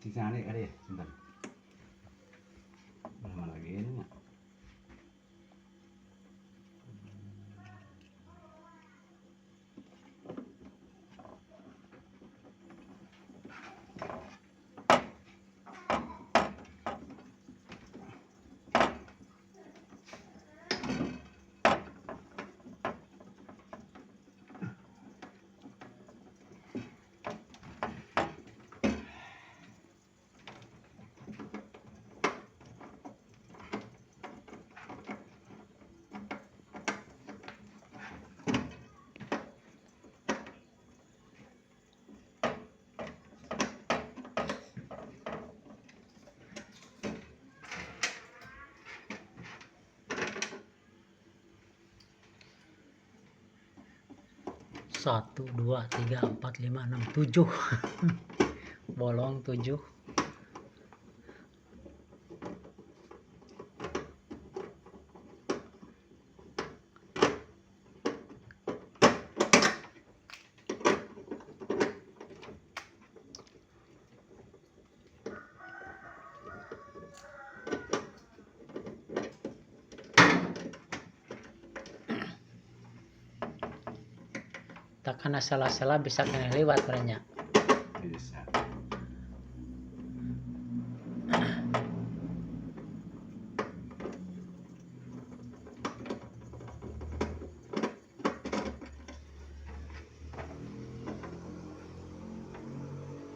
Sisa nih ada ya, bentar. Mana lagi ini nggak? Satu, dua, tiga, empat, lima, enam, tujuh. Bolong 7. Takkan salah-salah bisa kena lewat orangnya. Bisa.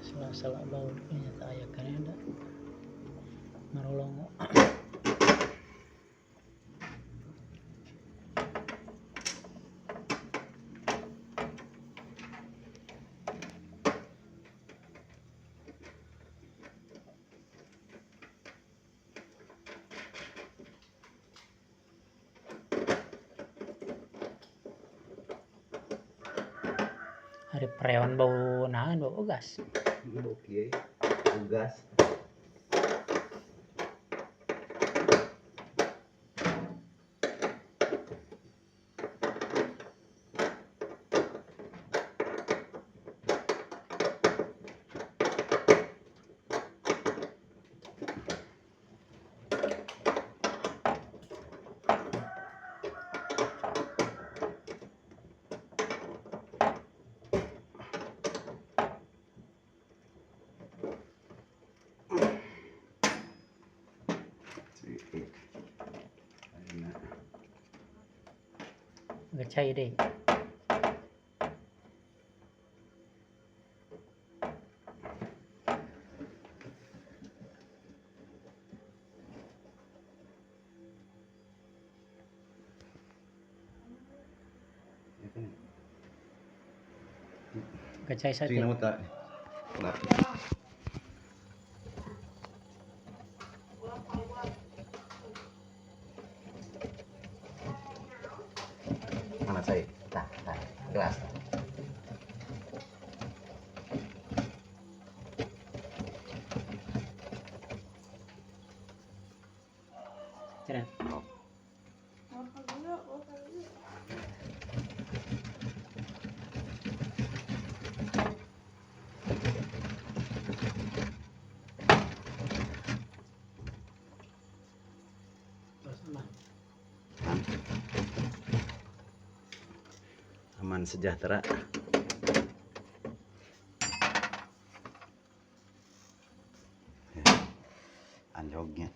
Salah-salah bau ternyata ayah kan ada marolongo. Hari prewan bau nahan bau gas. Oke, tugas. Gacai deh. Gacai saja. Sino mo ta? Mana saya? Nah, gelas. Keren. Aman sejahtera. Anjognya.